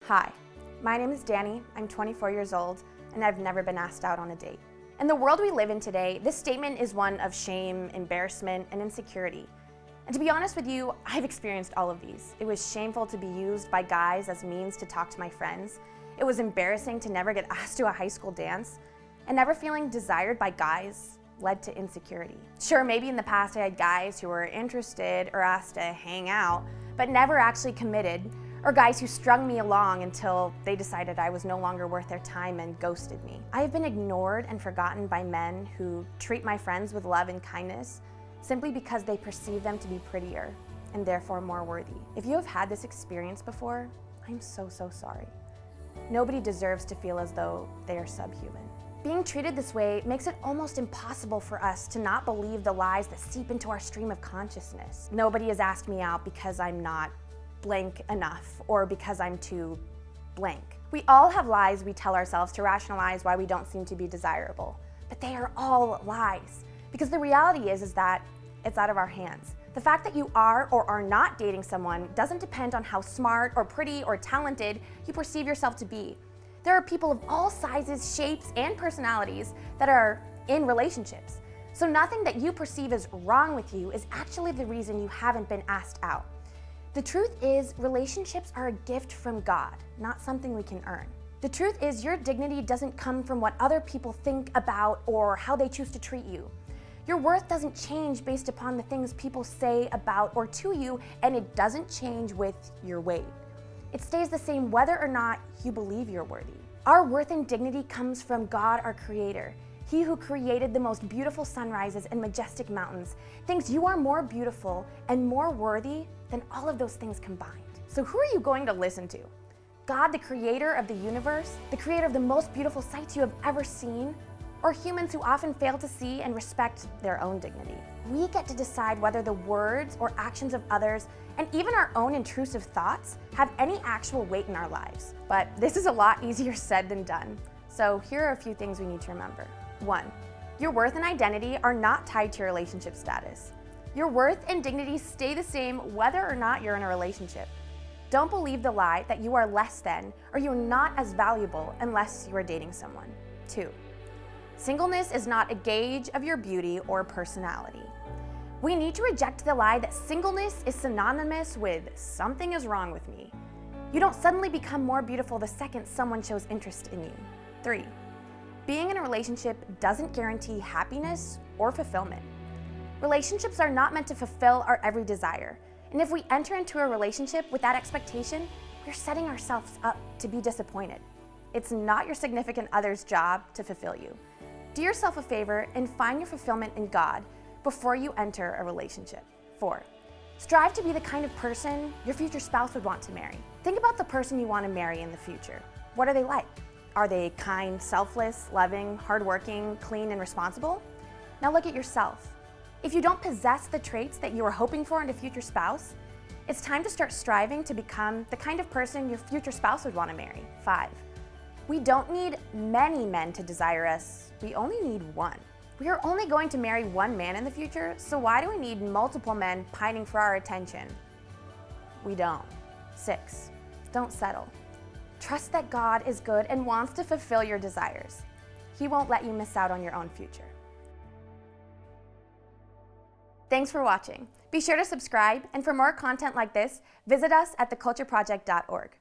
Hi, my name is Danny, I'm 24 years old, and I've never been asked out on a date. In the world we live in today, this statement is one of shame, embarrassment, and insecurity. And to be honest with you, I've experienced all of these. It was shameful to be used by guys as means to talk to my friends. It was embarrassing to never get asked to a high school dance. And never feeling desired by guys led to insecurity. Sure, maybe in the past I had guys who were interested or asked to hang out, but never actually committed, or guys who strung me along until they decided I was no longer worth their time and ghosted me. I have been ignored and forgotten by men who treat my friends with love and kindness simply because they perceive them to be prettier and therefore more worthy. If you have had this experience before, I'm so sorry. Nobody deserves to feel as though they are subhuman. Being treated this way makes it almost impossible for us to not believe the lies that seep into our stream of consciousness. Nobody has asked me out because I'm not blank enough or because I'm too blank. We all have lies we tell ourselves to rationalize why we don't seem to be desirable, but they are all lies because the reality is that it's out of our hands. The fact that you are or are not dating someone doesn't depend on how smart or pretty or talented you perceive yourself to be. There are people of all sizes, shapes, and personalities that are in relationships. So nothing that you perceive as wrong with you is actually the reason you haven't been asked out. The truth is, relationships are a gift from God, not something we can earn. The truth is, your dignity doesn't come from what other people think about or how they choose to treat you. Your worth doesn't change based upon the things people say about or to you, and it doesn't change with your weight. It stays the same whether or not you believe you're worthy. Our worth and dignity comes from God, our Creator. He who created the most beautiful sunrises and majestic mountains thinks you are more beautiful and more worthy than all of those things combined. So who are you going to listen to? God, the creator of the universe, the creator of the most beautiful sights you have ever seen, or humans who often fail to see and respect their own dignity? We get to decide whether the words or actions of others, and even our own intrusive thoughts, have any actual weight in our lives. But this is a lot easier said than done. So here are a few things we need to remember. 1. Your worth and identity are not tied to your relationship status. Your worth and dignity stay the same whether or not you're in a relationship. Don't believe the lie that you are less than or you're not as valuable unless you are dating someone. 2. Singleness is not a gauge of your beauty or personality. We need to reject the lie that singleness is synonymous with something is wrong with me. You don't suddenly become more beautiful the second someone shows interest in you. 3. Being in a relationship doesn't guarantee happiness or fulfillment. Relationships are not meant to fulfill our every desire. And if we enter into a relationship with that expectation, we're setting ourselves up to be disappointed. It's not your significant other's job to fulfill you. Do yourself a favor and find your fulfillment in God before you enter a relationship. 4. Strive to be the kind of person your future spouse would want to marry. Think about the person you want to marry in the future. What are they like? Are they kind, selfless, loving, hardworking, clean, and responsible? Now look at yourself. If you don't possess the traits that you are hoping for in a future spouse, it's time to start striving to become the kind of person your future spouse would want to marry. 5. We don't need many men to desire us, we only need one. We are only going to marry one man in the future, so why do we need multiple men pining for our attention? We don't. 6. Don't settle. Trust that God is good and wants to fulfill your desires. He won't let you miss out on your own future. Thanks for watching. Be sure to subscribe, and for more content like this, visit us at thecultureproject.org.